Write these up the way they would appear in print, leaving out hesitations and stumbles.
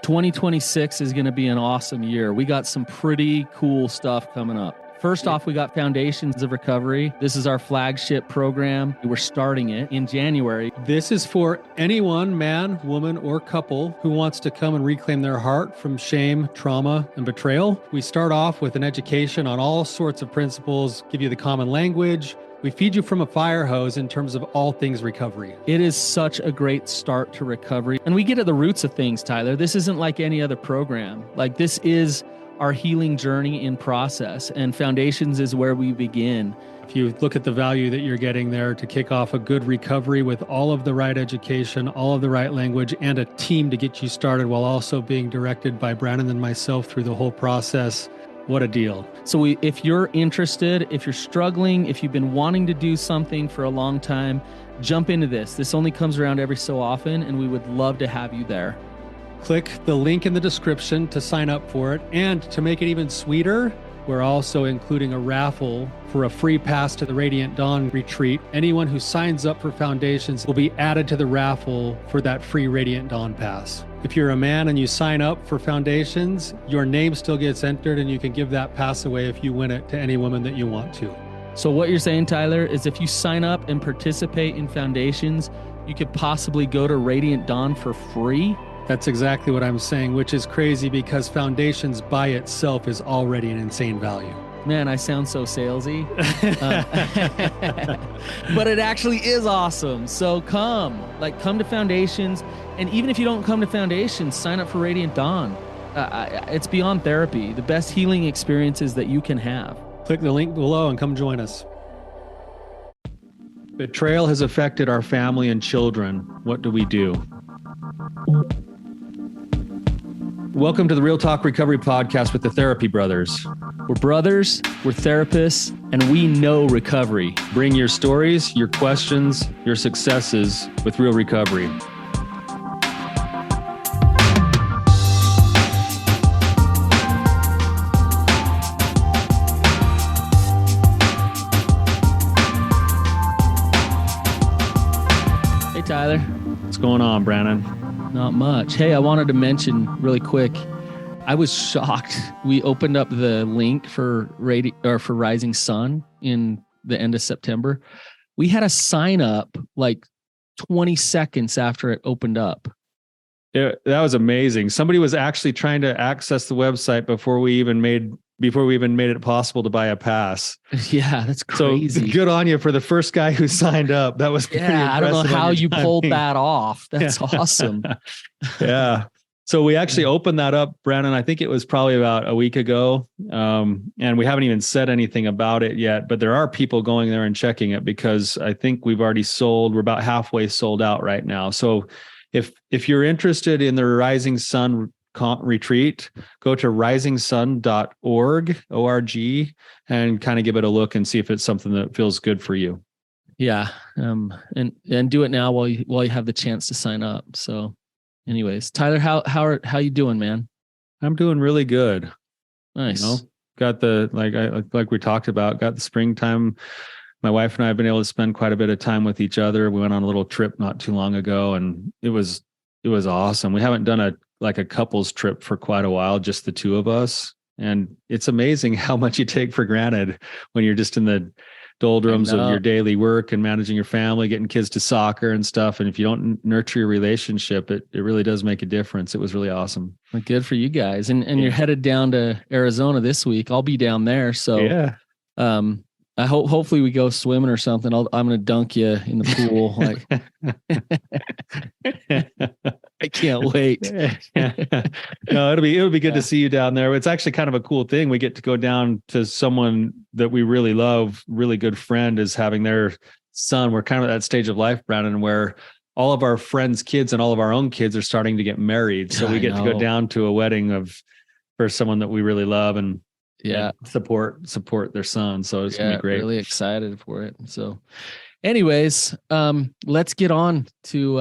2026 is going to be an awesome year. We got some pretty cool stuff coming up. First off, we got Foundations of Recovery. This is our flagship program. We're starting it in January. This is for anyone, man, woman, or couple who wants to come and reclaim their heart from shame, trauma, and betrayal. We start off with an education on all sorts of principles, give you the common language. We feed you from a fire hose in terms of all things recovery. It is such a great start to recovery. And we get at the roots of things, Tyler. This isn't like any other program. Like, this is our healing journey in process, and Foundations is where we begin. If you look at the value that you're getting there to kick off a good recovery with all of the right education, all of the right language, and a team to get you started while also being directed by Brandon and myself through the whole process, what a deal. So if you're interested, if you're struggling, if you've been wanting to do something for a long time, jump into this. This only comes around every so often, and we would love to have you there. Click the link in the description to sign up for it. And to make it even sweeter, we're also including a raffle for a free pass to the Radiant Dawn retreat. Anyone who signs up for Foundations will be added to the raffle for that free Radiant Dawn pass. If you're a man and you sign up for Foundations, your name still gets entered, and you can give that pass away if you win it to any woman that you want to. So what you're saying, Tyler, is if you sign up and participate in Foundations, you could possibly go to Radiant Dawn for free? That's exactly what I'm saying, which is crazy because Foundations by itself is already an insane value. Man, I sound so salesy. But it actually is awesome. So come to Foundations. And even if you don't come to Foundations, sign up for Radiant Dawn. It's beyond therapy, the best healing experiences that you can have. Click the link below and come join us. Betrayal has affected our family and children. What do we do? Welcome to the Real Talk Recovery Podcast with the Therapy Brothers. We're brothers, we're therapists, and we know recovery. Bring your stories, your questions, your successes with real recovery. Hey, Tyler. What's going on, Brandon? Not much. Hey, I wanted to mention really quick, I was shocked. We opened up the link for Rising Sun in the end of September. We had a sign up like 20 seconds after it opened up. That was amazing. Somebody was actually trying to access the website before we even made it possible to buy a pass. Yeah, that's crazy. So good on you for the first guy who signed up. That was pretty impressive. I don't know how you pulled that off. That's awesome. Yeah. So we actually opened that up, Brandon. I think it was probably about a week ago. And we haven't even said anything about it yet, but there are people going there and checking it because I think we're about halfway sold out right now. So if you're interested in the Rising Sun retreat, go to risingsun.org, O-R-G, and kind of give it a look and see if it's something that feels good for you. Yeah. And do it now while you have the chance to sign up. So anyways, Tyler, how you doing, man? I'm doing really good. Nice. Got the, like we talked about, got the springtime. My wife and I have been able to spend quite a bit of time with each other. We went on a little trip not too long ago, and it was awesome. We haven't done a couples trip for quite a while, just the two of us. And it's amazing how much you take for granted when you're just in the doldrums of your daily work and managing your family, getting kids to soccer and stuff. And if you don't nurture your relationship, it really does make a difference. It was really awesome. Well, good for you guys. And you're headed down to Arizona this week. I'll be down there. So yeah. I hopefully we go swimming or something. I'm going to dunk you in the pool. I can't wait. No, it'll be good to see you down there. It's actually kind of a cool thing. We get to go down to someone that we really love, really good friend is having their son. We're kind of at that stage of life, Brandon, where all of our friends' kids and all of our own kids are starting to get married. So we get to go down to a wedding for someone that we really love and support their son. So it's gonna be great. Really excited for it. So anyways, let's get on to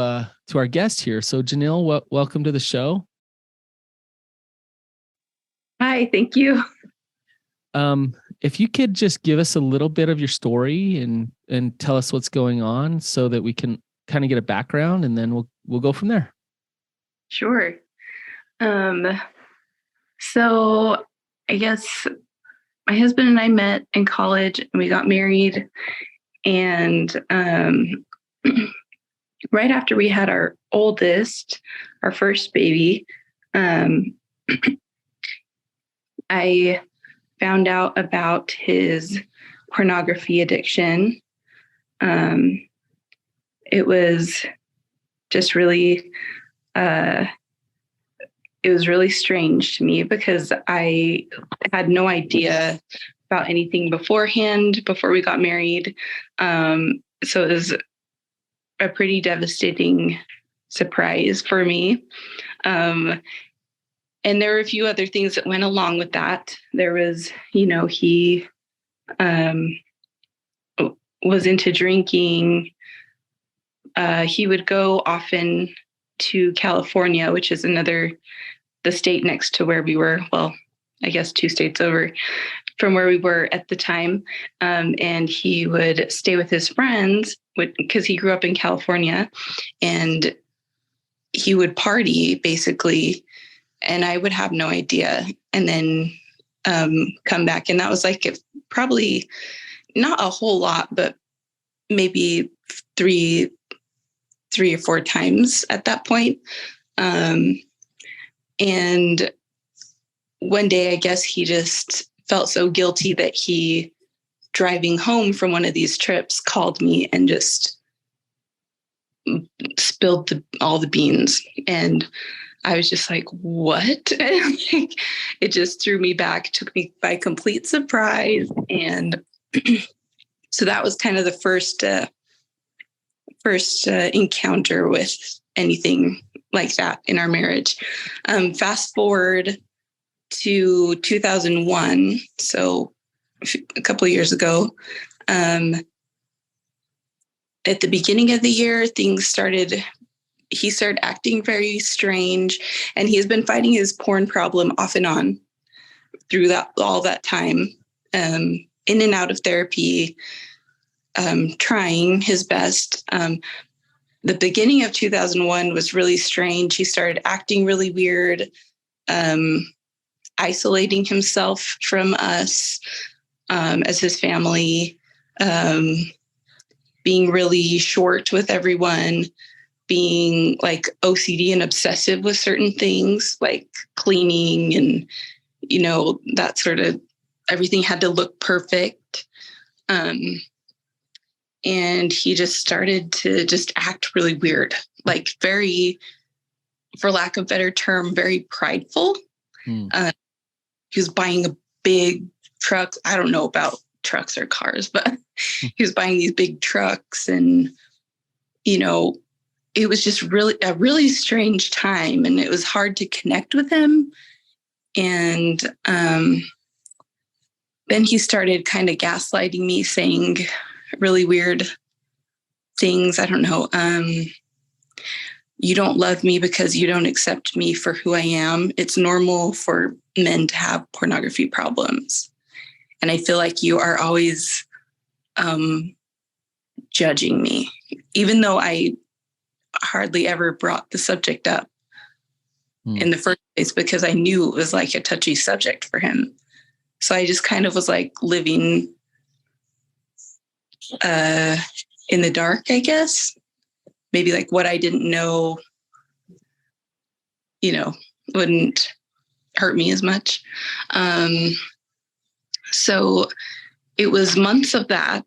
our guest here. So Jeneal, welcome to the show. Hi, thank you. If you could just give us a little bit of your story and tell us what's going on so that we can kind of get a background, and then we'll go from there. Sure. Um, so I guess my husband and I met in college and we got married. And right after we had our oldest, our first baby, I found out about his pornography addiction. It was just really, it was really strange to me because I had no idea about anything beforehand before we got married. So it was a pretty devastating surprise for me. And there were a few other things that went along with that. There was, he was into drinking. He would go often to California, which is the state next to where we were. Well, I guess 2 states over from where we were at the time. And he would stay with his friends because he grew up in California, and he would party basically. And I would have no idea. And then come back. And that was like probably not a whole lot, but maybe three or 4 times at that point. And one day, I guess he just felt so guilty that he, driving home from one of these trips, called me and just spilled all the beans. And I was just like, what? It just threw me back, took me by complete surprise. And so that was kind of the first encounter with anything like that in our marriage. Fast forward to 2001, so a couple of years ago. At the beginning of the year, he started acting very strange, and he has been fighting his porn problem off and on through all that time, in and out of therapy, trying his best. The beginning of 2001 was really strange. He started acting really weird, isolating himself from us as his family, being really short with everyone, being like OCD and obsessive with certain things like cleaning and, that sort of everything had to look perfect. And he just started to just act really weird, like very, for lack of a better term, very prideful. He was buying a big truck. I don't know about trucks or cars, but he was buying these big trucks, and, it was just a really strange time, and it was hard to connect with him. And then he started kind of gaslighting me, saying really weird things. I don't know. You don't love me because you don't accept me for who I am. It's normal for men to have pornography problems. And I feel like you are always judging me, even though I hardly ever brought the subject up in the first place, because I knew it was like a touchy subject for him. So I just kind of was like living in the dark, I guess. Maybe like what I didn't know, wouldn't hurt me as much. So it was months of that.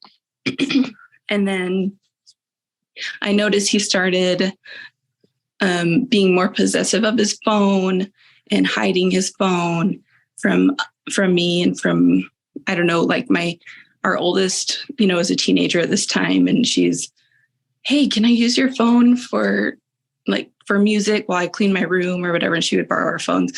And then I noticed he started being more possessive of his phone and hiding his phone from me and from, I don't know, like our oldest, is a teenager at this time. And she's, hey, can I use your phone for music while I clean my room or whatever? And she would borrow our phones.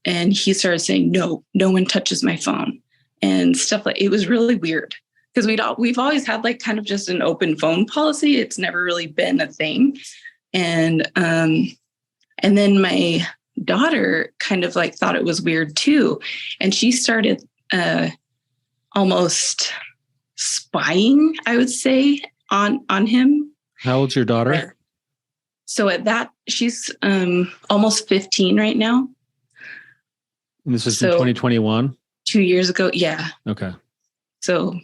And he started saying, no one touches my phone and stuff. It was really weird, because we've always had like kind of just an open phone policy. It's never really been a thing. And then my daughter kind of like thought it was weird too. And she started almost spying, I would say, on him. How old's your daughter? So at that, she's almost 15 right now. And this was in 2021? 2 years ago. Yeah. Okay. So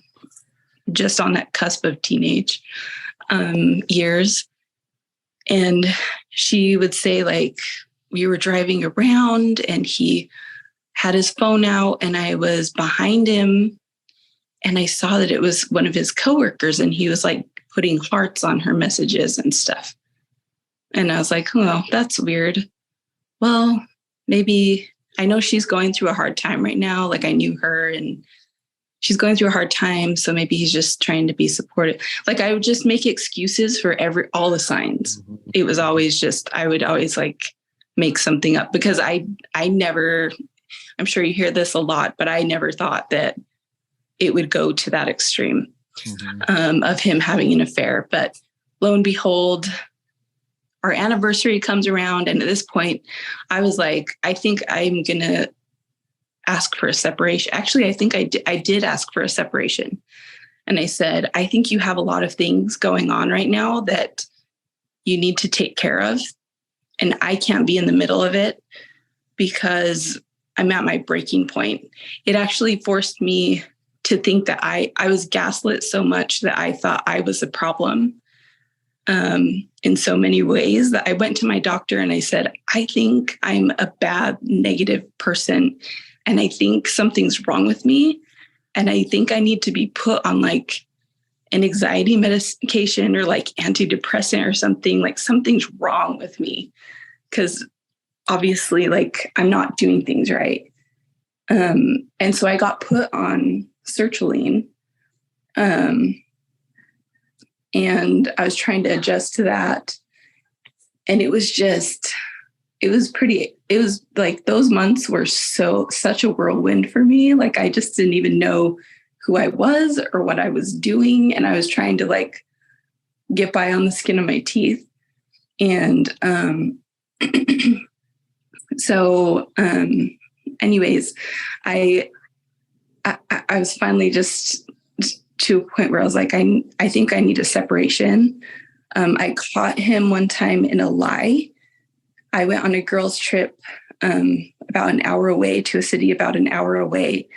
just on that cusp of teenage years. And she would say, like, we were driving around and he had his phone out and I was behind him and I saw that it was one of his coworkers and he was like putting hearts on her messages and stuff. And I was like, oh, that's weird. Well, maybe I know she's going through a hard time right now. Like, I knew her and she's going through a hard time. So maybe he's just trying to be supportive. Like, I would just make excuses for all the signs. Mm-hmm. It was always just, I would always like make something up because I never, I'm sure you hear this a lot, but I never thought that it would go to that extreme of him having an affair. But lo and behold, our anniversary comes around. And at this point, I was like, I think I'm going to ask for a separation. Actually, I think I did ask for a separation. And I said, I think you have a lot of things going on right now that you need to take care of. And I can't be in the middle of it because I'm at my breaking point. It actually forced me to think that I was gaslit so much that I thought I was a problem in so many ways that I went to my doctor and I said, I think I'm a bad, negative person. And I think something's wrong with me. And I think I need to be put on like an anxiety medication or like antidepressant or something. Like, something's wrong with me because obviously like I'm not doing things right. And so I got put on sertraline. And I was trying to adjust to that. And it was like those months were such a whirlwind for me. Like, I just didn't even know who I was or what I was doing. And I was trying to like get by on the skin of my teeth. And so anyways, I was finally just to a point where I was like, I think I need a separation. I caught him one time in a lie. I went on a girls' trip about an hour away to a city about an hour away.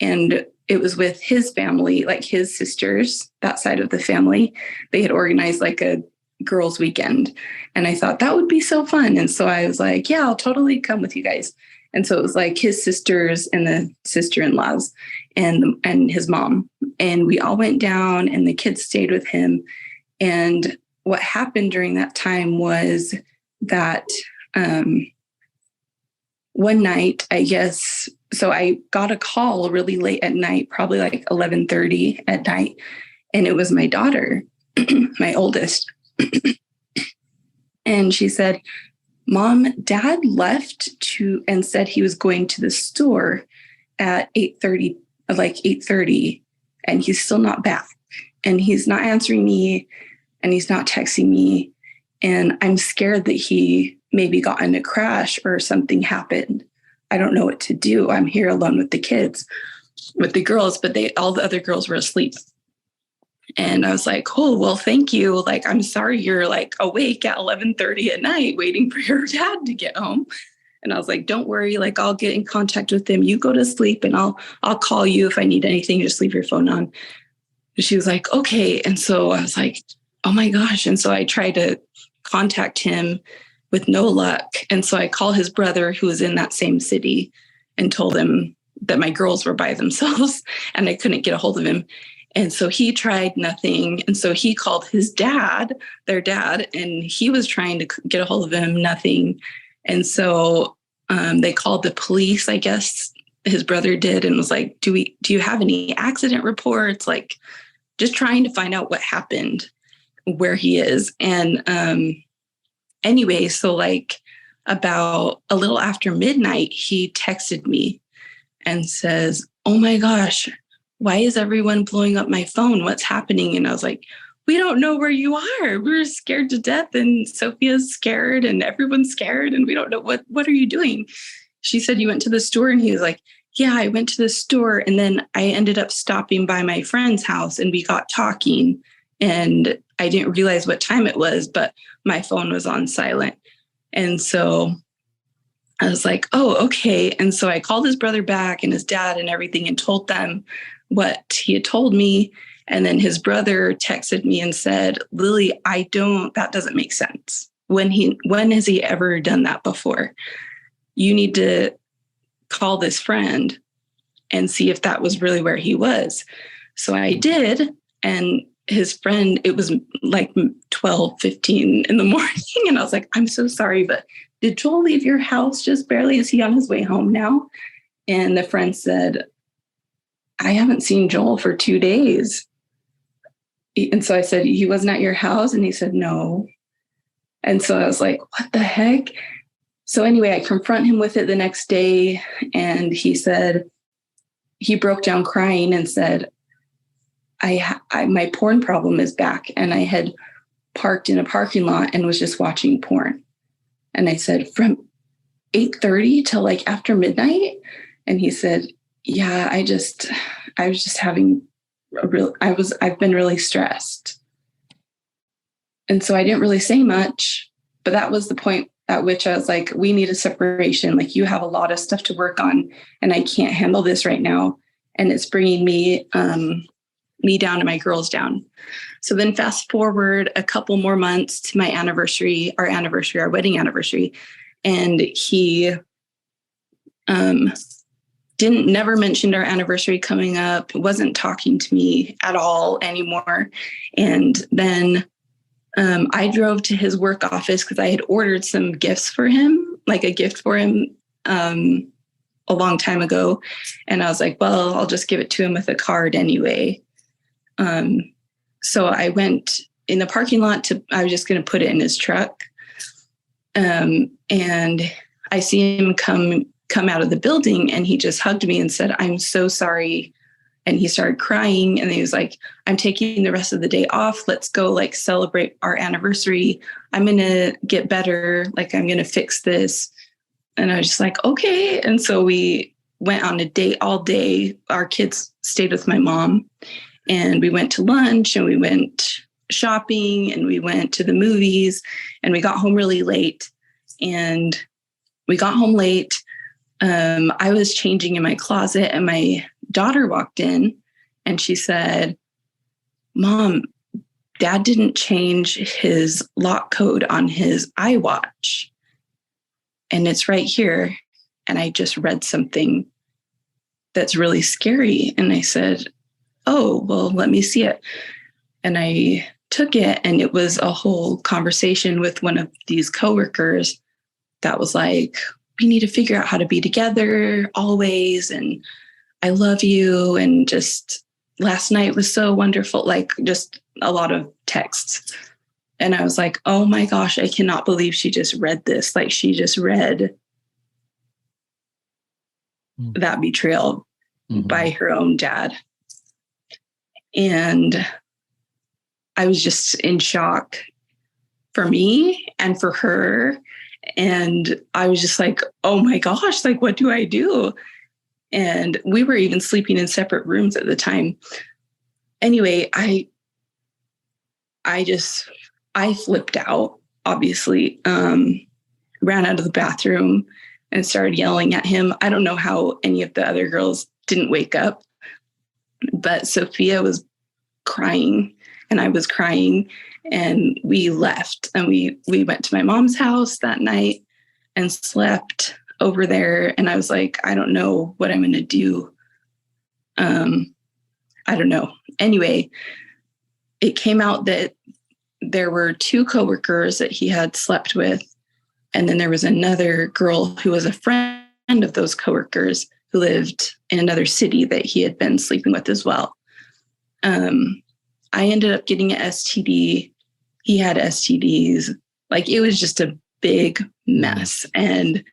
And it was with his family, like his sisters, that side of the family. They had organized like a girls' weekend. And I thought that would be so fun. And so I was like, yeah, I'll totally come with you guys. And so it was like his sisters and the sister-in-laws and his mom. And we all went down and the kids stayed with him. And what happened during that time was that one night, I guess, so I got a call really late at night, probably like 11:30 at night. And it was my daughter, my oldest. And she said, Mom, Dad left and said he was going to the store at 8:30, and he's still not back. And he's not answering me and he's not texting me. And I'm scared that he maybe got in a crash or something happened. I don't know what to do. I'm here alone with the kids, with the girls, but all the other girls were asleep. And I was like, oh, well, thank you. Like, I'm sorry you're like awake at 11:30 at night waiting for your dad to get home. And I was like, don't worry. Like, I'll get in contact with him. You go to sleep and I'll call you if I need anything. Just leave your phone on. And she was like, okay. And so I was like, oh my gosh. And so I tried to contact him with no luck. And so I called his brother who was in that same city and told him that my girls were by themselves and I couldn't get a hold of him. And so he tried nothing. And so he called his dad, their dad, and he was trying to get a hold of him, nothing. And so they called the police, I guess his brother did, and was like, do you have any accident reports? Like, just trying to find out what happened, where he is. And anyway, so like about a little after midnight, he texted me and says, oh my gosh, why is everyone blowing up my phone? What's happening? And I was like, we don't know where you are. We're scared to death. And Sophia's scared and everyone's scared. And we don't know what are you doing? She said, you went to the store. And he was like, yeah, I went to the store. And then I ended up stopping by my friend's house and we got talking. and I didn't realize what time it was, but my phone was on silent. And so I was like, oh, okay. And so I called his brother back and his dad and everything and told them what he had told me. And then his brother texted me and said, Lily, that doesn't make sense. When has he ever done that before? You need to call this friend and see if that was really where he was. So I did. And his friend, it was like 12:15 in the morning. And I was like, I'm so sorry, but did Joel leave your house just barely? Is he on his way home now? And the friend said, I haven't seen Joel for 2 days. And so I said, he wasn't at your house? And he said, no. And so I was like, what the heck? So anyway, I confront him with it the next day. And he said, he broke down crying and said, my porn problem is back. And I had parked in a parking lot and was just watching porn. And I said, from 8:30 till like after midnight? And he said, yeah, I was just having I've been really stressed. And so I didn't really say much, but that was the point at which I was like, we need a separation. Like, you have a lot of stuff to work on and I can't handle this right now. And it's bringing me down and my girls down. So then fast forward a couple more months to my our wedding anniversary. And he never mentioned our anniversary coming up, wasn't talking to me at all anymore. And then I drove to his work office because I had ordered some gifts for him, like a gift for him a long time ago. And I was like, well, I'll just give it to him with a card anyway. So I went in the parking lot I was just going to put it in his truck. And I see him come out of the building, and he just hugged me and said, I'm so sorry. And he started crying, and he was like, I'm taking the rest of the day off. Let's go like celebrate our anniversary. I'm going to get better. Like, I'm going to fix this. And I was just like, okay. And so we went on a date all day. Our kids stayed with my mom, and we went to lunch, and we went shopping, and we went to the movies, and we got home really late. And we got home late. I was changing in my closet, and my daughter walked in, and she said, Mom, Dad didn't change his lock code on his iWatch. And it's right here. And I just read something that's really scary. And I said, oh, well, let me see it. And I took it, and it was a whole conversation with one of these coworkers that was like, we need to figure out how to be together always. And I love you. And just last night was so wonderful. Like, just a lot of texts. And I was like, oh my gosh, I cannot believe she just read this. Like, she just read that betrayal by her own dad. And I was just in shock for me and for her. And I was just like, oh my gosh, like, what do I do? And we were even sleeping in separate rooms at the time. Anyway, I flipped out, obviously, ran out of the bathroom and started yelling at him. I don't know how any of the other girls didn't wake up, but Sophia was crying and I was crying, and we left, and we went to my mom's house that night and slept over there. And I was like, I don't know what I'm going to do. I don't know. Anyway, it came out that there were 2 coworkers that he had slept with. And then there was another girl who was a friend of those coworkers who lived in another city that he had been sleeping with as well. I ended up getting an STD. He had STDs. Like, it was just a big mess. And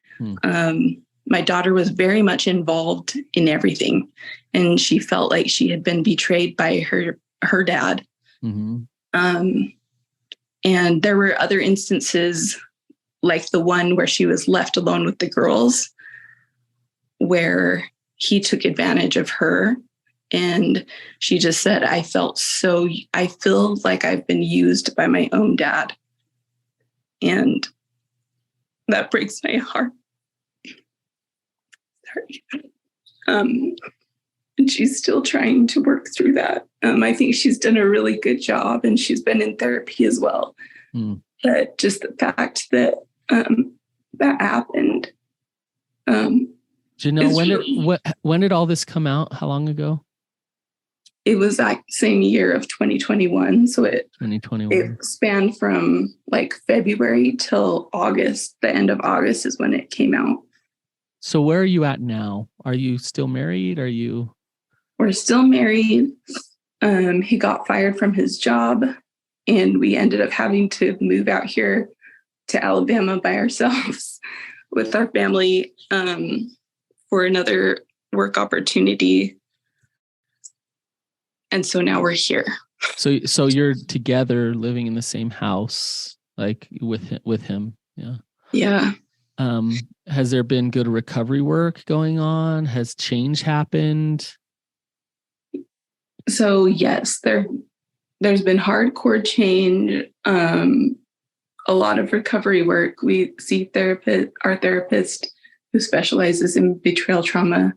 my daughter was very much involved in everything. And she felt like she had been betrayed by her dad. Mm-hmm. And there were other instances, like the one where she was left alone with the girls, where he took advantage of her And she just said, I feel like I've been used by my own dad. And that breaks my heart. Sorry. And she's still trying to work through that. I think she's done a really good job, and she's been in therapy as well. But just the fact that that happened. Jeneal, when did all this come out? How long ago? It was that same year of 2021. So it 2021. It spanned from like February till August. The end of August is when it came out. So where are you at now? Are you still married? We're still married. He got fired from his job, and we ended up having to move out here to Alabama by ourselves with our family for another work opportunity. And so now we're here. So you're together living in the same house, like with him. Yeah. Yeah. Has there been good recovery work going on? Has change happened? So yes, there's been hardcore change, a lot of recovery work. We see our therapist who specializes in betrayal trauma.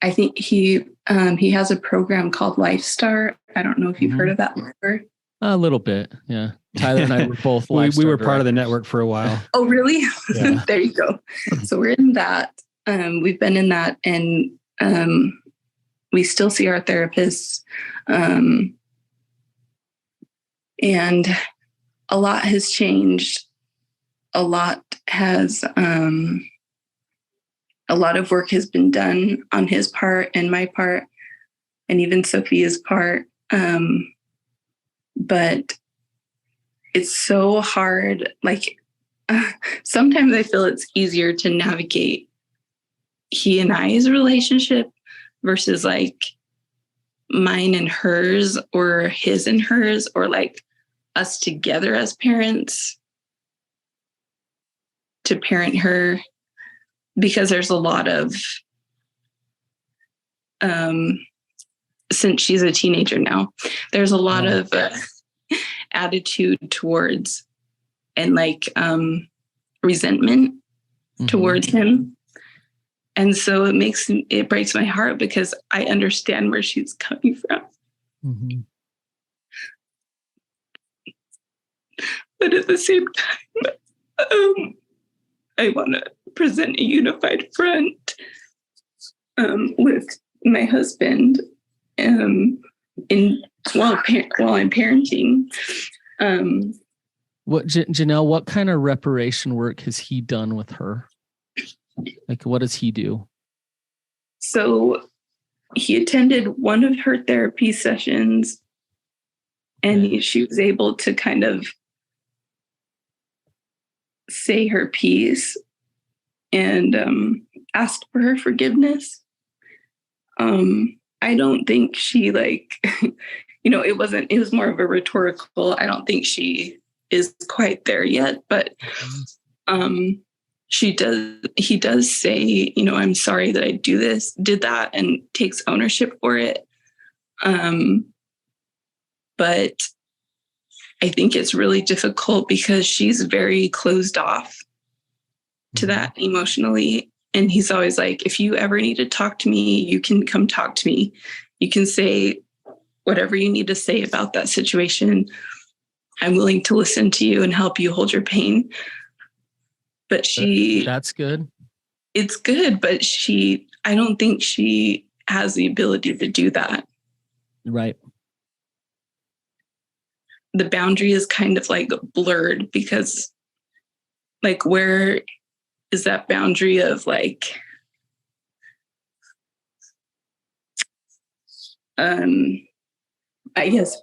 I think he has a program called Lifestar. I don't know if you've heard of that before. A little bit, yeah. Tyler and I were both we were part of the network for a while. Oh, really? Yeah. There you go. So we're in that. We've been in that, and we still see our therapists. And a lot has changed. A lot of work has been done on his part and my part, and even Sophia's part. But it's so hard. Like sometimes I feel it's easier to navigate he and I's relationship versus like mine and hers, or his and hers, or like us together as parents to parent her, because there's a lot of since she's a teenager now, there's a lot of attitude towards and like resentment towards him. And so it breaks my heart because I understand where she's coming from. Mm-hmm. But at the same time, I want to present a unified front with my husband while I'm parenting. Jeneal, what kind of reparation work has he done with her? Like, what does he do? So he attended one of her therapy sessions, and she was able to kind of say her piece and ask for her forgiveness. I don't think she it was more of a rhetorical. I don't think she is quite there yet, but he does say, I'm sorry that I did that, and takes ownership for it. But I think it's really difficult because she's very closed off to that emotionally. And he's always like, if you ever need to talk to me, you can come talk to me. You can say whatever you need to say about that situation. I'm willing to listen to you and help you hold your pain. But that's good. It's good, but I don't think she has the ability to do that. Right. The boundary is kind of like blurred because like, where is that boundary of like, I guess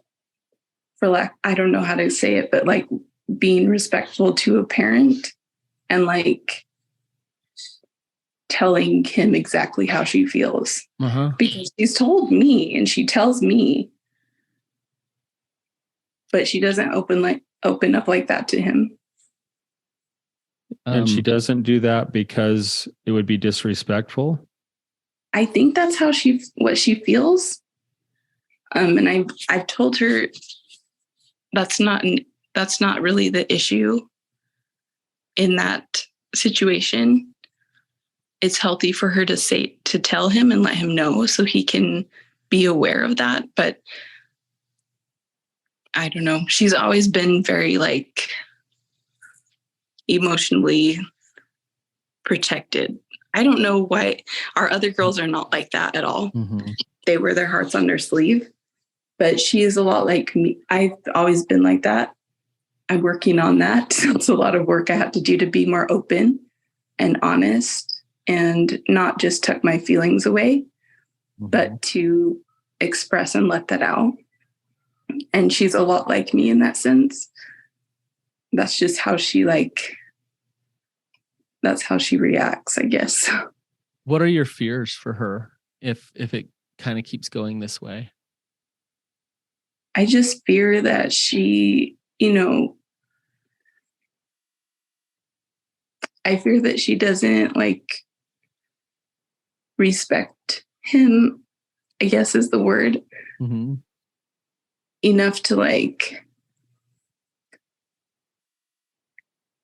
I don't know how to say it, but like being respectful to a parent and like telling him exactly how she feels. Because she's told me and she tells me, but she doesn't open up like that to him. And she doesn't do that because it would be disrespectful. I think that's what she feels. And I've told her that's not really the issue in that situation. It's healthy for her to tell him and let him know so he can be aware of that. But I don't know. She's always been very like emotionally protected. I don't know why our other girls are not like that at all. Mm-hmm. They wear their hearts on their sleeve, but she is a lot like me. I've always been like that. I'm working on that. So it's a lot of work I have to do to be more open and honest and not just tuck my feelings away, but to express and let that out. And she's a lot like me in that sense. That's just how that's how she reacts, I guess. What are your fears for her if it kind of keeps going this way? I just fear that she, I fear that she doesn't like respect him, I guess is the word, enough to like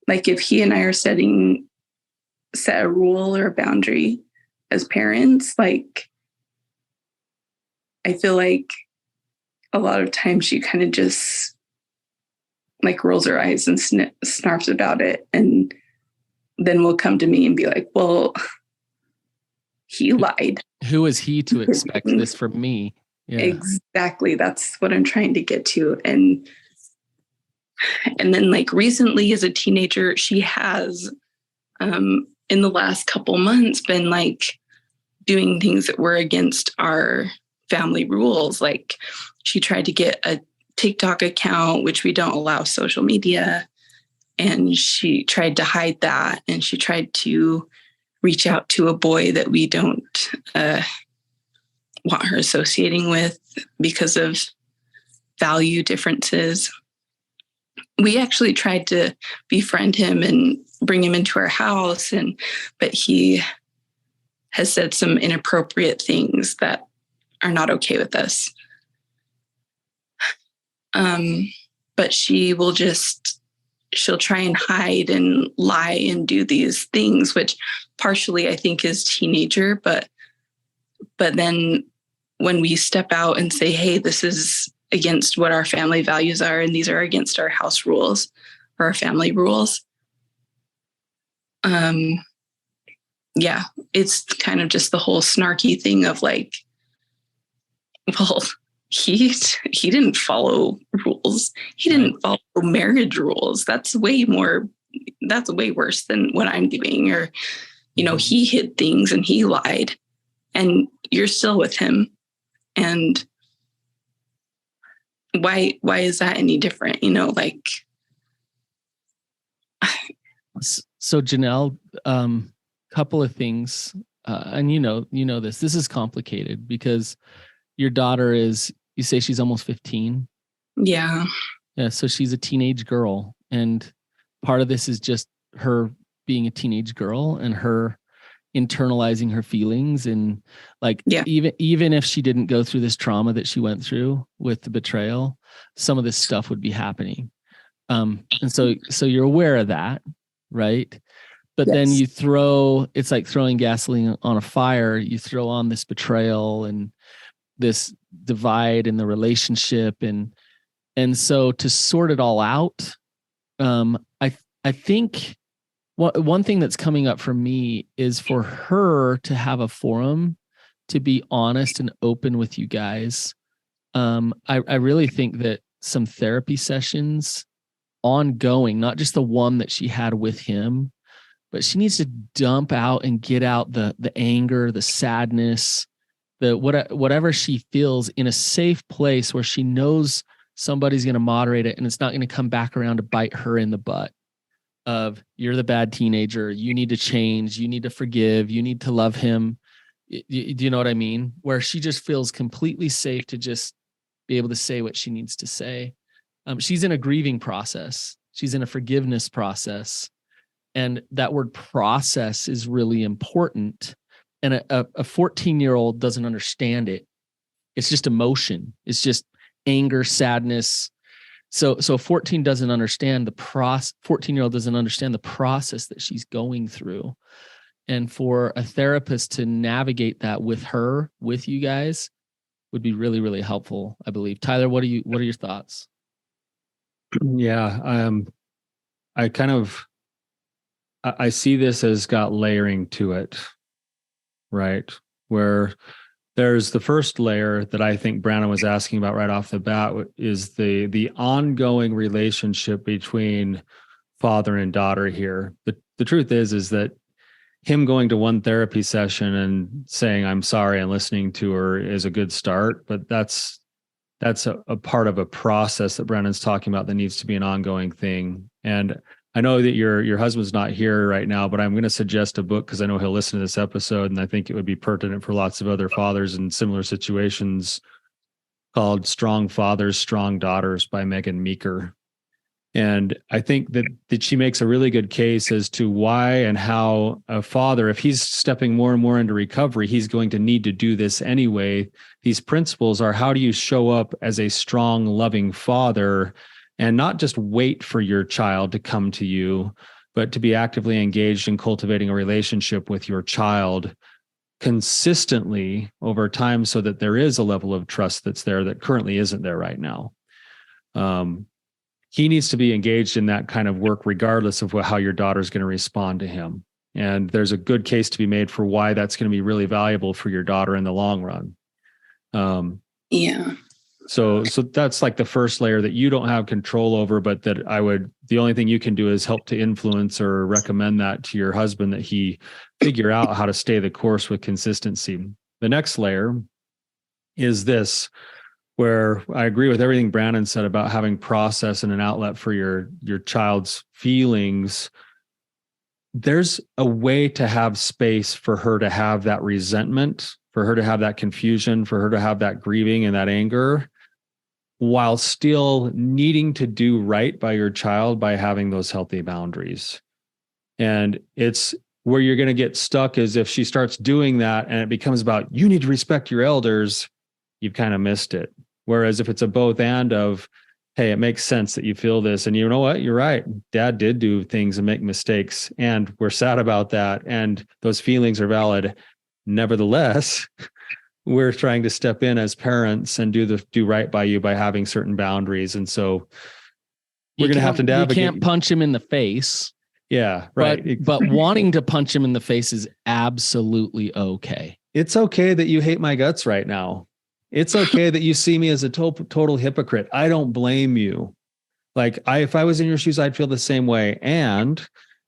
if he and I are set a rule or a boundary as parents, like I feel like a lot of times she kind of just like rolls her eyes and snarfs about it, and then will come to me and be like, well, he lied. Who is he to expect this from me? Yeah. Exactly. That's what I'm trying to get to. And then like recently as a teenager, she has in the last couple months been like doing things that were against our family rules. Like she tried to get a TikTok account, which we don't allow social media. And she tried to hide that. And she tried to reach out to a boy that we don't want her associating with because of value differences. We actually tried to befriend him and bring him into our house, but he has said some inappropriate things that are not okay with us. But she'll try and hide and lie and do these things, which partially I think is teenager, but then when we step out and say, hey, this is against what our family values are, and these are against our house rules or our family rules. Yeah, it's kind of just the whole snarky thing of like, well, he didn't follow rules. He didn't follow marriage rules. That's way worse than what I'm doing. Or, he hid things and he lied, and you're still with him. And why is that any different? So Jeneal, couple of things, and this is complicated because your daughter is, you say she's almost 15. Yeah. So she's a teenage girl, and part of this is just her being a teenage girl and her internalizing her feelings, and like, even if she didn't go through this trauma that she went through with the betrayal, some of this stuff would be happening. And so you're aware of that, right? But then it's like throwing gasoline on a fire. You throw on this betrayal and this divide in the relationship. And so to sort it all out, I think one thing that's coming up for me is for her to have a forum to be honest and open with you guys. I really think that some therapy sessions ongoing, not just the one that she had with him, but she needs to dump out and get out the anger, the sadness, whatever she feels in a safe place where she knows somebody's going to moderate it and it's not going to come back around to bite her in the butt of, you're the bad teenager, you need to change, you need to forgive, you need to love him. Do you know what I mean? Where she just feels completely safe to just be able to say what she needs to say. She's in a grieving process. She's in a forgiveness process. And that word process is really important. And a 14-year-old doesn't understand it. It's just emotion. It's just anger, sadness. So 14 doesn't understand the 14-year-old doesn't understand the process that she's going through. And for a therapist to navigate that with you guys would be really, really helpful, I believe. Tyler, what are your thoughts? Yeah. I see this as got layering to it, right? Where there's the first layer that I think Brandon was asking about right off the bat is the ongoing relationship between father and daughter here. The truth is that him going to one therapy session and saying, I'm sorry, and listening to her is a good start, but that's a part of a process that Brandon's talking about that needs to be an ongoing thing. And I know that your husband's not here right now, but I'm going to suggest a book because I know he'll listen to this episode, and I think it would be pertinent for lots of other fathers in similar situations, called Strong Fathers, Strong Daughters by Megan Meeker. And I think that she makes a really good case as to why and how a father, if he's stepping more and more into recovery, he's going to need to do this anyway. These principles are, how do you show up as a strong, loving father and not just wait for your child to come to you, but to be actively engaged in cultivating a relationship with your child consistently over time so that there is a level of trust that's there that currently isn't there right now. He needs to be engaged in that kind of work regardless of how your daughter's going to respond to him. And there's a good case to be made for why that's going to be really valuable for your daughter in the long run. Yeah. So that's like the first layer that you don't have control over, but that the only thing you can do is help to influence or recommend that to your husband, that he figure out how to stay the course with consistency. The next layer is this, where I agree with everything Brandon said about having process and an outlet for your child's feelings. There's a way to have space for her to have that resentment, for her to have that confusion, for her to have that grieving and that anger, while still needing to do right by your child by having those healthy boundaries. And it's where you're going to get stuck is if she starts doing that and it becomes about, you need to respect your elders, you've kind of missed it. Whereas if it's a both and of, hey, it makes sense that you feel this, and you know what, you're right, dad did do things and make mistakes, and we're sad about that, and those feelings are valid. Nevertheless, we're trying to step in as parents and do right by you by having certain boundaries. And so we're going to have to navigate. You can't punch him in the face. Yeah, right. But wanting to punch him in the face is absolutely okay. It's okay that you hate my guts right now. It's okay that you see me as a total hypocrite. I don't blame you. Like if I was in your shoes, I'd feel the same way. And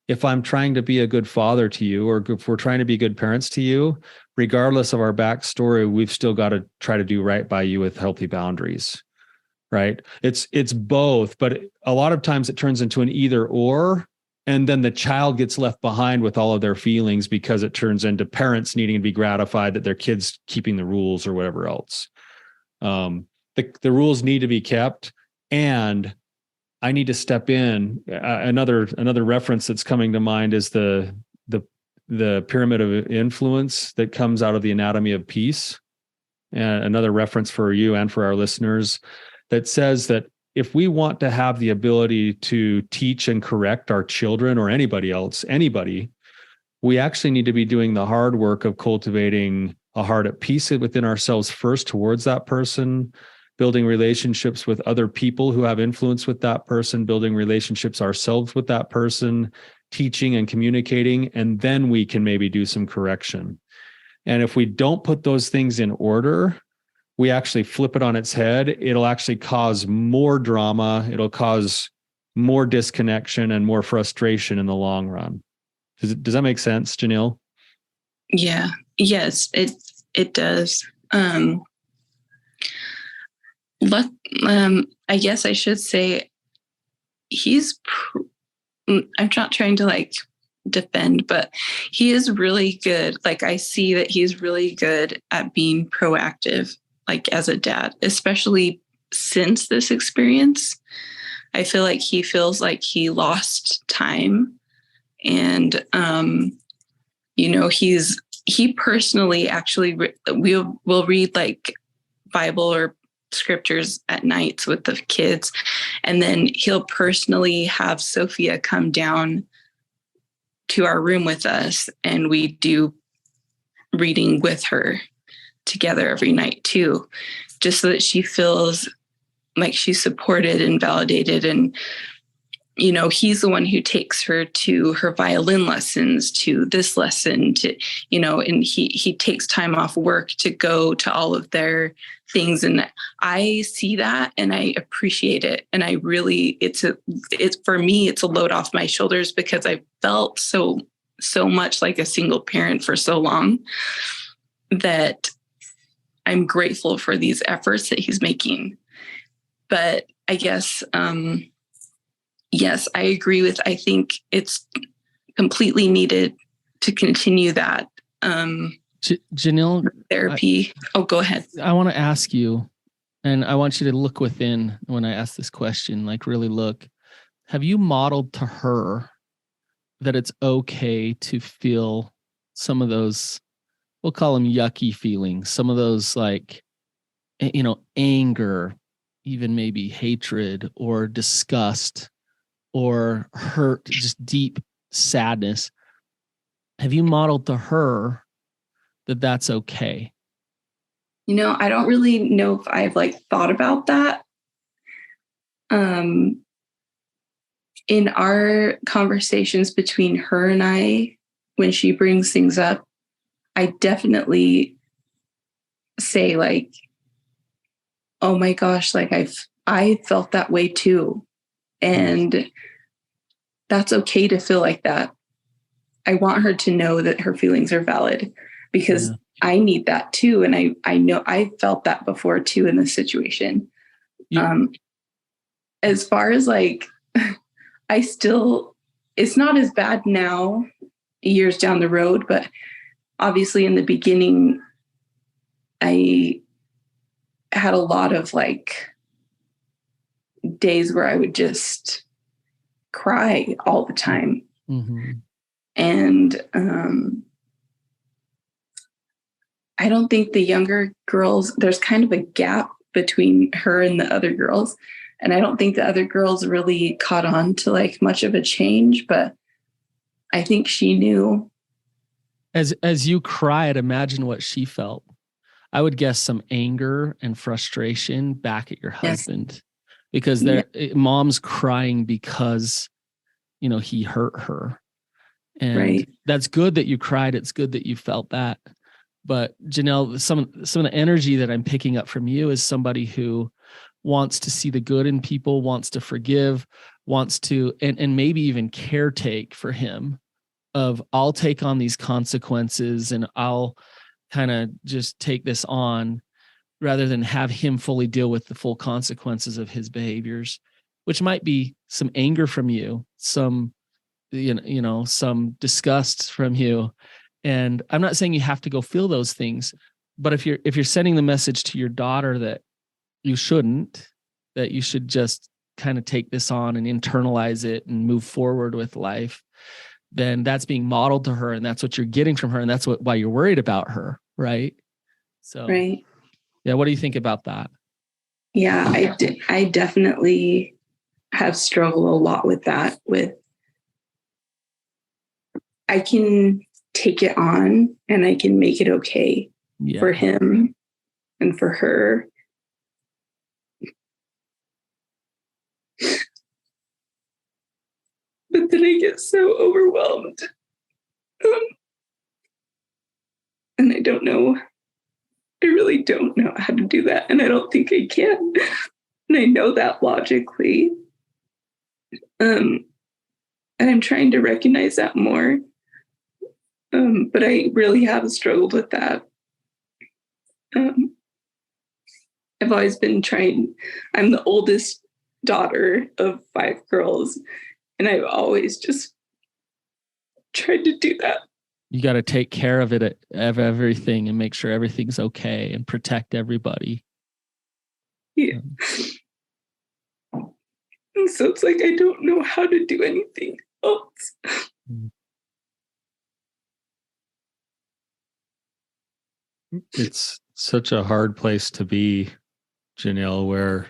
if I'm trying to be a good father to you, or if we're trying to be good parents to you, regardless of our backstory, we've still got to try to do right by you with healthy boundaries, right? It's both, but a lot of times it turns into an either or, and then the child gets left behind with all of their feelings because it turns into parents needing to be gratified that their kid's keeping the rules or whatever else. The rules need to be kept, and I need to step in. Another reference that's coming to mind is the pyramid of influence that comes out of the Anatomy of Peace. And another reference for you and for our listeners that says that if we want to have the ability to teach and correct our children or anybody, we actually need to be doing the hard work of cultivating a heart at peace within ourselves first towards that person, building relationships with other people who have influence with that person, building relationships ourselves with that person, teaching and communicating, and then we can maybe do some correction. And if we don't put those things in order, we actually flip it on its head. It'll actually cause more drama. It'll cause more disconnection and more frustration in the long run. Does that make sense, Jeneal? Yeah. Yes, it does. I guess I should say I'm not trying to defend, but he is really good. I see that he's really good at being proactive, as a dad, especially since this experience. I feel like he feels like he lost time, and he personally actually will read Bible or scriptures at nights with the kids. And then he'll personally have Sophia come down to our room with us, and we do reading with her together every night too, just so that she feels like she's supported and validated. And, you know, he's the one who takes her to her violin lessons, to this lesson, to, you know, and he takes time off work to go to all of their things. And I see that and I appreciate it. And I really, it's for me, it's a load off my shoulders, because I felt so much like a single parent for so long, that I'm grateful for these efforts that he's making. But I guess, yes, I agree with, I think it's completely needed to continue that Jeneal, therapy. Go ahead. I want to ask you, and I want you to look within when I ask this question, like really look, have you modeled to her that it's okay to feel some of those, we'll call them yucky feelings, some of those like, you know, anger, even maybe hatred or disgust or hurt, just deep sadness? Have you modeled to her that that's okay? You know, I don't really know if I've like thought about that. In our conversations between her and I, when she brings things up, I definitely say like, oh my gosh, like I felt that way too. And that's okay to feel like that. I want her to know that her feelings are valid, because I need that too. And I know I felt that before too in this situation. As far as like, it's not as bad now, years down the road, but obviously in the beginning, I had a lot of like days where I would just cry all the time. Mm-hmm. And I don't think the younger girls, there's kind of a gap between her and the other girls. And I don't think the other girls really caught on to like much of a change, but I think she knew. As you cried, imagine what she felt. I would guess some anger and frustration back at your husband, because mom's crying because, you know, he hurt her. And that's good that you cried. It's good that you felt that. But Jeneal, some of the energy that I'm picking up from you is somebody who wants to see the good in people, wants to forgive, wants to, and maybe even caretake for him of, I'll take on these consequences and I'll kind of just take this on, rather than have him fully deal with the full consequences of his behaviors, which might be some anger from you, some, you know, some disgust from you. And I'm not saying you have to go feel those things, but if you're sending the message to your daughter that you shouldn't, that you should just kind of take this on and internalize it and move forward with life, then that's being modeled to her, and that's what you're getting from her, and that's why you're worried about her, right? So, yeah, what do you think about that? Yeah, I definitely have struggled a lot with that. I can take it on and I can make it okay for him and for her. But then I get so overwhelmed. And I don't know. I really don't know how to do that. And I don't think I can. And I know that logically. And I'm trying to recognize that more. But I really have struggled with that. I've always been trying. I'm the oldest daughter of 5 girls. And I've always just tried to do that. You got to take care of everything and make sure everything's okay and protect everybody. Yeah. And so it's like, I don't know how to do anything else. It's such a hard place to be, Jeneal, where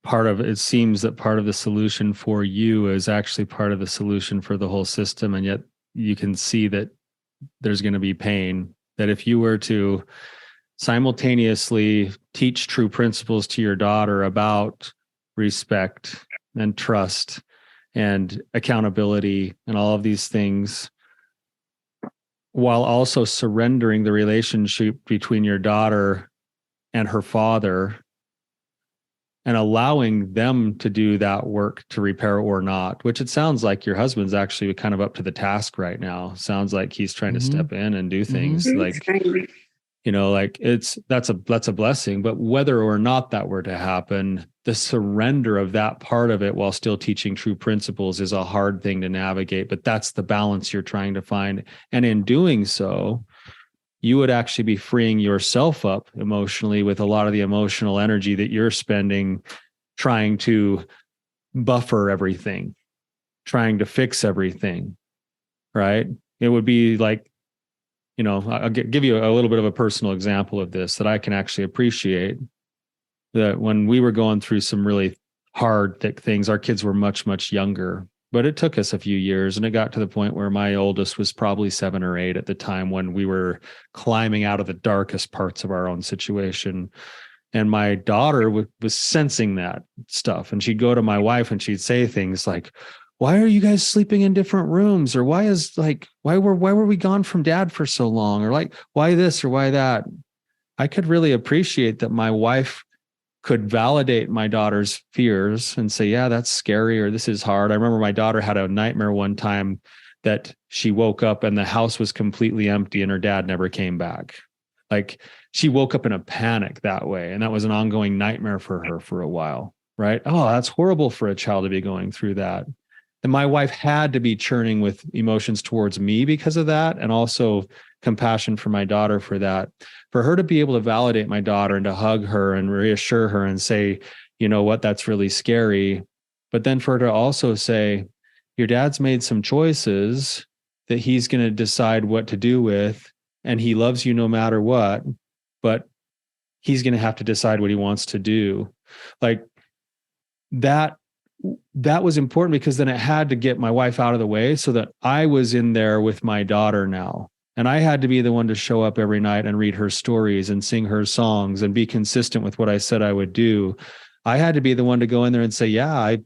it seems that part of the solution for you is actually part of the solution for the whole system. And yet you can see that there's going to be pain, that if you were to simultaneously teach true principles to your daughter about respect and trust and accountability and all of these things, while also surrendering the relationship between your daughter and her father and allowing them to do that work to repair or not, which it sounds like your husband's actually kind of up to the task right now. Sounds like he's trying to step in and do things like, like that's a blessing. But whether or not that were to happen, the surrender of that part of it while still teaching true principles is a hard thing to navigate, but that's the balance you're trying to find. And in doing so, you would actually be freeing yourself up emotionally with a lot of the emotional energy that you're spending trying to buffer everything, trying to fix everything, right? It would be like, I'll give you a little bit of a personal example of this that I can actually appreciate. That when we were going through some really hard, thick things, our kids were much, much younger, but it took us a few years, and it got to the point where my oldest was probably 7 or 8 at the time when we were climbing out of the darkest parts of our own situation. And my daughter was sensing that stuff. And she'd go to my wife and she'd say things like, why are you guys sleeping in different rooms? Or why were we gone from dad for so long? Or like, why this or why that? I could really appreciate that my wife could validate my daughter's fears and say, yeah, that's scary, or this is hard. I remember my daughter had a nightmare one time that she woke up and the house was completely empty and her dad never came back. Like, she woke up in a panic that way. And that was an ongoing nightmare for her for a while, right? Oh, that's horrible for a child to be going through that. And my wife had to be churning with emotions towards me because of that, and also compassion for my daughter for that. For her to be able to validate my daughter and to hug her and reassure her and say, you know what, that's really scary. But then for her to also say, your dad's made some choices that he's going to decide what to do with, and he loves you no matter what, but he's going to have to decide what he wants to do. Like, that was important, because then it had to get my wife out of the way so that I was in there with my daughter now. And I had to be the one to show up every night and read her stories and sing her songs and be consistent with what I said I would do. I had to be the one to go in there and say, yeah,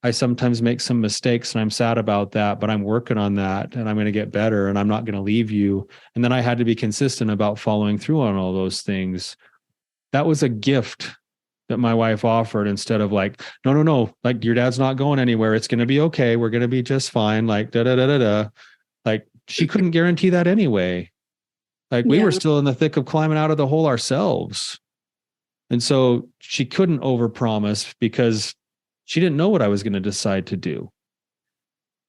I sometimes make some mistakes and I'm sad about that, but I'm working on that and I'm going to get better and I'm not going to leave you. And then I had to be consistent about following through on all those things. That was a gift that my wife offered, instead of like, no, like, your dad's not going anywhere. It's going to be okay. We're going to be just fine. Like, Like, she couldn't guarantee that anyway. Like, we were still in the thick of climbing out of the hole ourselves. And so she couldn't overpromise because she didn't know what I was going to decide to do.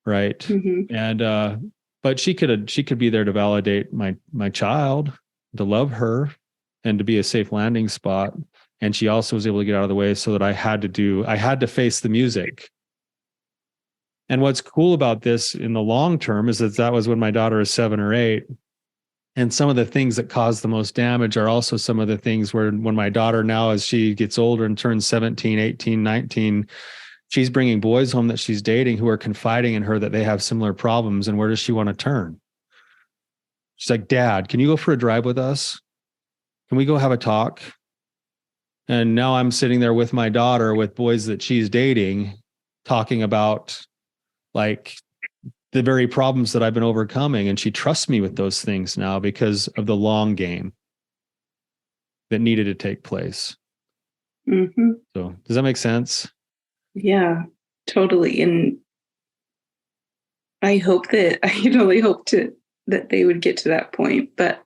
Right. Mm-hmm. And, but she could be there to validate my child, to love her, and to be a safe landing spot. And she also was able to get out of the way so that I had to face the music. And what's cool about this in the long term is that was when my daughter is 7 or 8. And some of the things that cause the most damage are also some of the things where, when my daughter now, as she gets older and turns 17, 18, 19, she's bringing boys home that she's dating who are confiding in her that they have similar problems. And where does she want to turn? She's like, Dad, can you go for a drive with us? Can we go have a talk? And now I'm sitting there with my daughter with boys that she's dating, talking about like the very problems that I've been overcoming. And she trusts me with those things now because of the long game that needed to take place. Mm-hmm. So does that make sense? Yeah, totally. And I can only hope that they would get to that point. But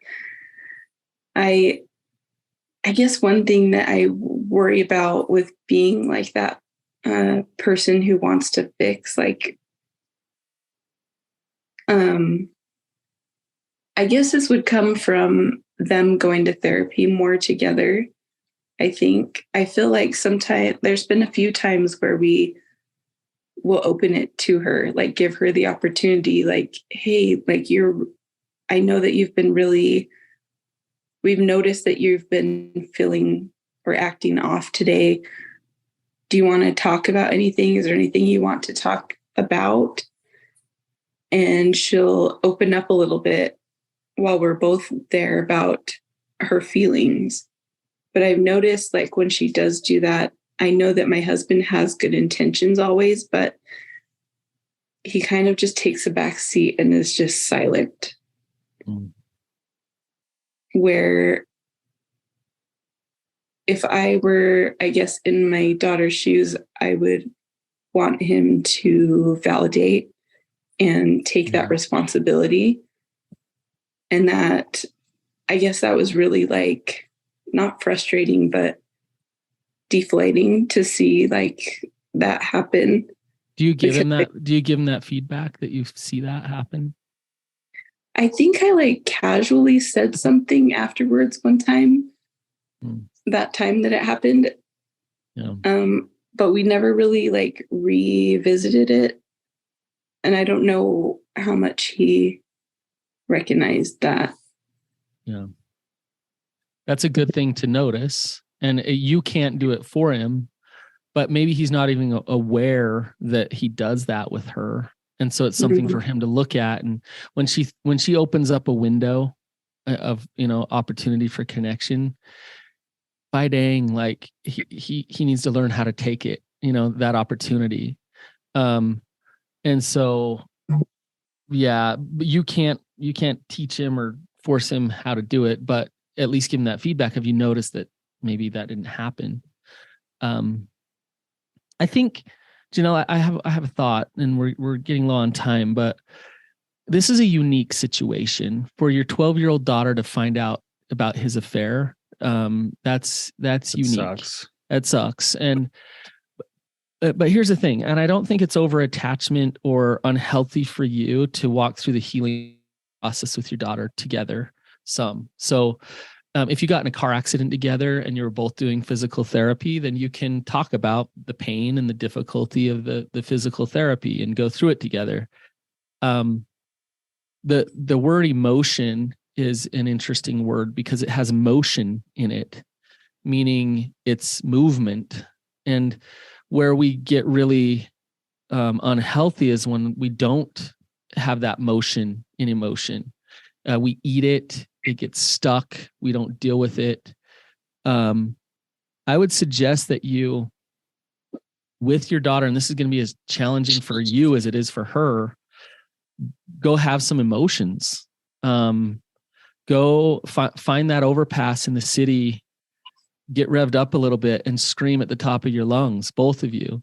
I guess one thing that I worry about with being like that person who wants to fix, like, I guess this would come from them going to therapy more together. I feel like sometimes there's been a few times where we will open it to her, like give her the opportunity, like, hey, like, I know that you've been really we've noticed that you've been feeling or acting off today. Do you want to talk about anything? Is there anything you want to talk about? And she'll open up a little bit while we're both there about her feelings. But I've noticed, like, when she does do that, I know that my husband has good intentions always, but he kind of just takes a back seat and is just silent. Where if I were, I guess, in my daughter's shoes, I would want him to validate and take that responsibility. And that, I guess that was really, like, not frustrating, but deflating to see, like, that happen. Do you give him that? Do you give him that feedback that you see that happen? I think I, like, casually said something afterwards one time, that time that it happened. Yeah. But we never really, like, revisited it. And I don't know how much he recognized that. Yeah. That's a good thing to notice. And you can't do it for him, but maybe he's not even aware that he does that with her. And so it's something for him to look at. And when she opens up a window of, opportunity for connection, by dang, like he needs to learn how to take it, that opportunity. And so, yeah, you can't teach him or force him how to do it, but at least give him that feedback. Have you noticed that maybe that didn't happen? I think, Jeneal, I have a thought, and we're getting low on time, but this is a unique situation for your 12-year-old daughter to find out about his affair. That's unique. That sucks. But here's the thing, and I don't think it's over attachment or unhealthy for you to walk through the healing process with your daughter together some. So if you got in a car accident together and you were both doing physical therapy, then you can talk about the pain and the difficulty of the physical therapy and go through it together. The word emotion is an interesting word because it has motion in it, meaning it's movement. And where we get really unhealthy is when we don't have that motion in emotion. We eat it, it gets stuck, we don't deal with it. I would suggest that you, with your daughter, and this is going to be as challenging for you as it is for her, go have some emotions. Go find that overpass in the city, get revved up a little bit and scream at the top of your lungs, both of you.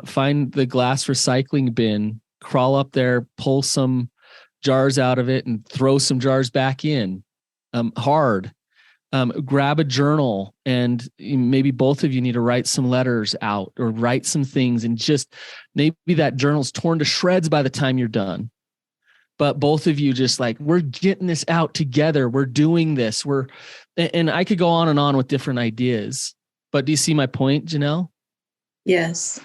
Find the glass recycling bin, crawl up there, pull some jars out of it and throw some jars back in hard. Grab a journal, and maybe both of you need to write some letters out or write some things, and just maybe that journal's torn to shreds by the time you're done. But both of you just like, we're getting this out together. We're doing this. And I could go on and on with different ideas, but do you see my point, Jeneal? Yes.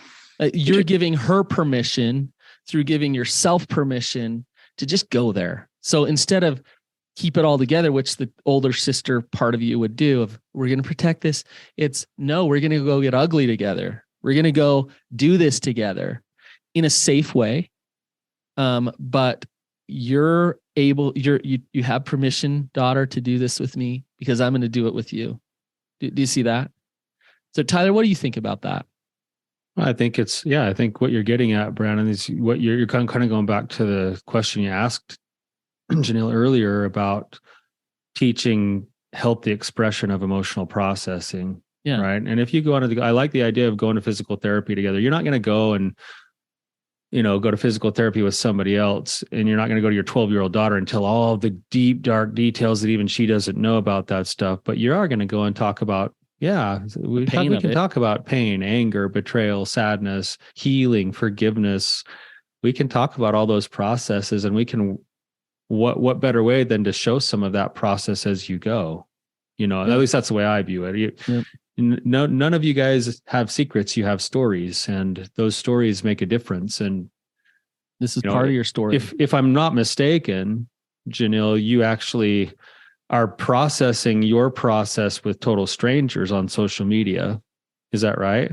You're giving her permission through giving yourself permission to just go there. So instead of keep it all together, which the older sister part of you would do, of we're going to protect this, it's no, we're going to go get ugly together. We're going to go do this together in a safe way. But you have permission, daughter, to do this with me because I'm going to do it with you. Do you see that? So Tyler, what do you think about that? I think I think what you're getting at, Brandon, is what you're kind of going back to the question you asked Jeneal earlier about teaching healthy expression of emotional processing. Yeah. Right. And if you go on I like the idea of going to physical therapy together. You're not going to go and, go to physical therapy with somebody else, and you're not going to go to your 12-year-old daughter and tell all the deep, dark details that even she doesn't know about that stuff. But you are going to go and talk about, we can talk about pain, anger, betrayal, sadness, healing, forgiveness. We can talk about all those processes, and we can, what better way than to show some of that process as you go, at least that's the way I view it. None of you guys have secrets. You have stories, and those stories make a difference. And this is part of your story. If I'm not mistaken, Jeneal, you actually are processing your process with total strangers on social media. Is that right?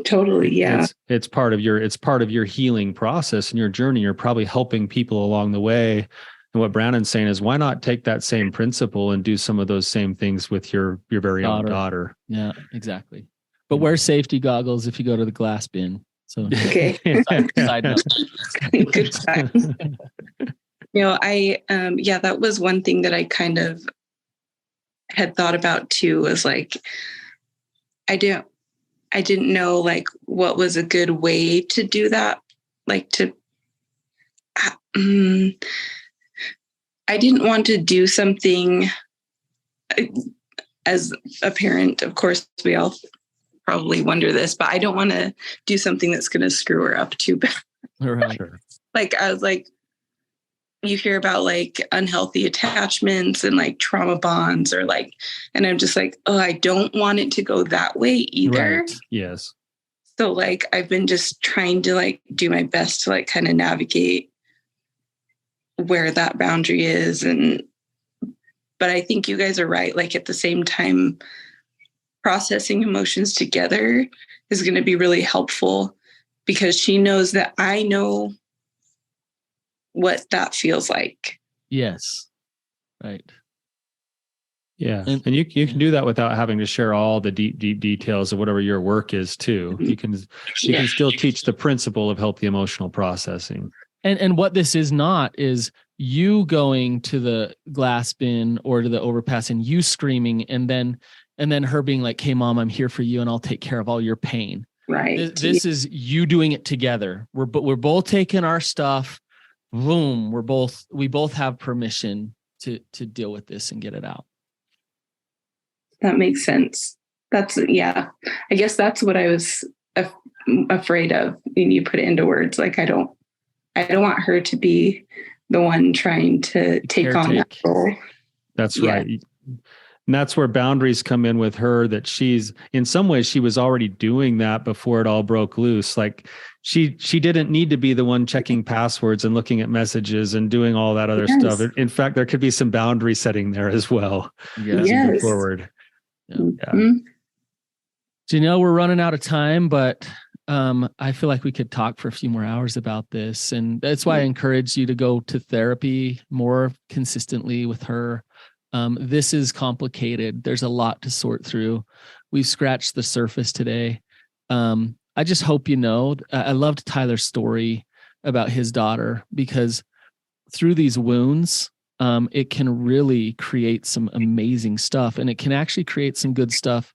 Totally. Yeah. It's part of your healing process and your journey. You're probably helping people along the way. And what Brandon's saying is, why not take that same principle and do some of those same things with your very own daughter? Yeah, exactly. But wear safety goggles if you go to the glass bin. So Okay. side note. Good time. That was one thing that I kind of had thought about too, was like, I didn't know like what was a good way to do that. Like I didn't want to do something as a parent. Of course, we all probably wonder this, but I don't want to do something that's going to screw her up too bad. Right. Like, I was like, you hear about like unhealthy attachments and like trauma bonds or like, and I'm just like, oh, I don't want it to go that way either. Right. Yes. So like, I've been just trying to like do my best to like kind of navigate where that boundary is. But I think you guys are right. Like at the same time, processing emotions together is going to be really helpful because she knows that I know what that feels like. Yes. Right. Yeah. And you can do that without having to share all the deep details of whatever your work is too. You can still teach the principle of healthy emotional processing. And what this is not is you going to the glass bin or to the overpass and you screaming and then her being like, "Hey mom, I'm here for you and I'll take care of all your pain." Right. This is you doing it together. We're both taking our stuff. Boom. We both have permission to deal with this and get it out. That makes sense. I guess that's what I was afraid of. And you put it into words. Like, I don't want her to be the one trying to take on that role. That's right. And that's where boundaries come in with her, that she's, in some ways, she was already doing that before it all broke loose. Like she didn't need to be the one checking passwords and looking at messages and doing all that other stuff. In fact, there could be some boundary setting there as well as you move forward. Yeah. Jeneal, we're running out of time, but I feel like we could talk for a few more hours about this. And that's why I encourage you to go to therapy more consistently with her. This is complicated. There's a lot to sort through. We've scratched the surface today. I just hope you know, I loved Tyler's story about his daughter, because through these wounds, it can really create some amazing stuff. And it can actually create some good stuff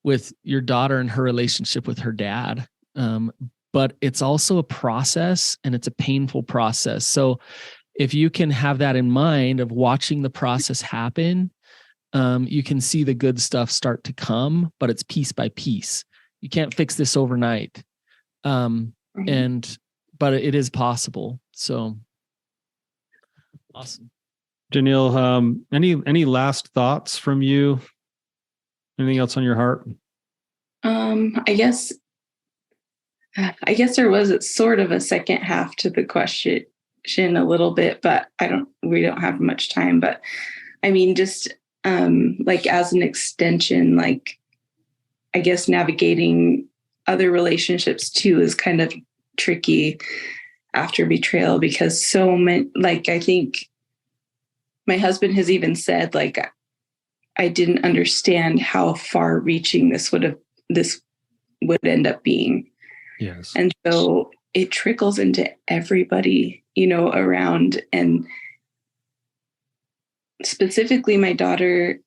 with your daughter and her relationship with her dad. But it's also a process, and it's a painful process. So if you can have that in mind of watching the process happen, you can see the good stuff start to come, but it's piece by piece. You can't fix this overnight. But it is possible. So awesome. Jeneal, any last thoughts from you? Anything else on your heart? I guess there was sort of a second half to the question a little bit, but we don't have much time. But I mean, just like as an extension, like I guess navigating other relationships too is kind of tricky after betrayal, because so many, like I think my husband has even said, like, I didn't understand how far reaching this would end up being. Yes. And so it trickles into everybody, around. And specifically, my daughter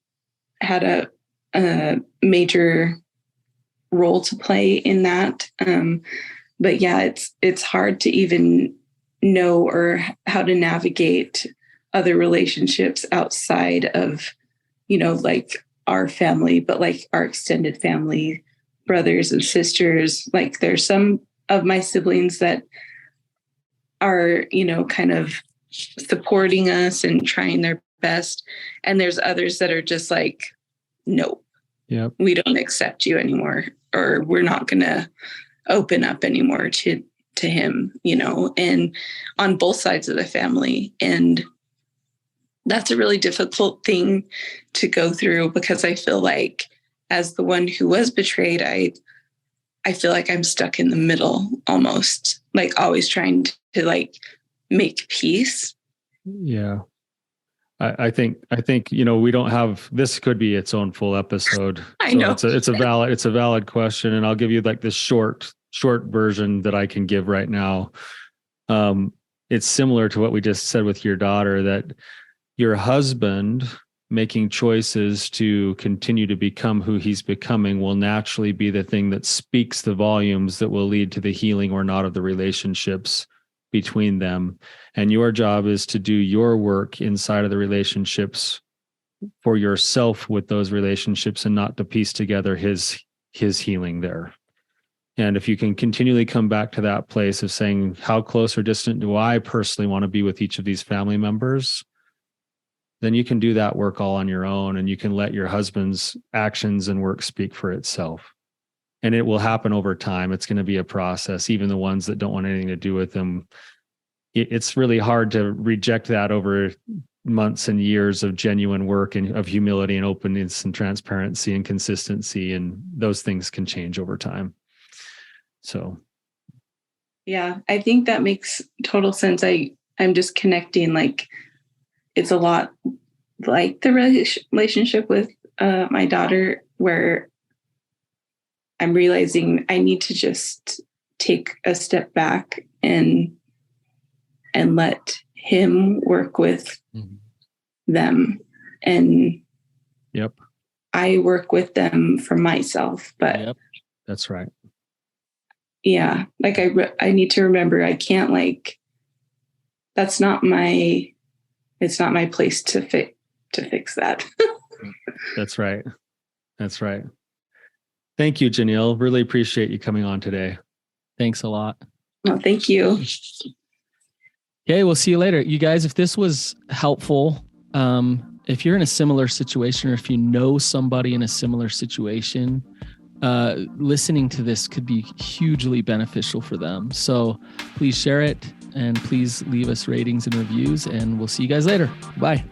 had a major role to play in that. But yeah, it's hard to even know or how to navigate other relationships outside of, like our family, but like our extended family, brothers and sisters. Like there's some of my siblings that are, kind of supporting us and trying their best. And there's others that are just like, no, we don't accept you anymore, or we're not going to open up anymore to him, and on both sides of the family. And that's a really difficult thing to go through, because I feel like as the one who was betrayed, I feel like I'm stuck in the middle almost, like always trying to like make peace. Yeah. I think, we don't have, this could be its own full episode. I know. It's a valid question. And I'll give you like this short version that I can give right now. It's similar to what we just said with your daughter, that your husband making choices to continue to become who he's becoming will naturally be the thing that speaks the volumes that will lead to the healing or not of the relationships between them. And your job is to do your work inside of the relationships for yourself with those relationships, and not to piece together his healing there. And if you can continually come back to that place of saying, how close or distant do I personally want to be with each of these family members? Then you can do that work all on your own, and you can let your husband's actions and work speak for itself. And it will happen over time. It's going to be a process. Even the ones that don't want anything to do with them, it's really hard to reject that over months and years of genuine work and of humility and openness and transparency and consistency. And those things can change over time. So. Yeah, I think that makes total sense. I'm just connecting, like, it's a lot like the relationship with my daughter, where I'm realizing I need to just take a step back and let him work with them. And yep, I work with them for myself, but Yep. That's right. Yeah, like I need to remember, I can't, like, it's not my place to fix that. That's right. That's right. Thank you, Jeneal. Really appreciate you coming on today. Thanks a lot. Well, thank you. Okay, we'll see you later. You guys, if this was helpful, if you're in a similar situation, or if you know somebody in a similar situation, listening to this could be hugely beneficial for them. So please share it, and please leave us ratings and reviews, and we'll see you guys later. Bye.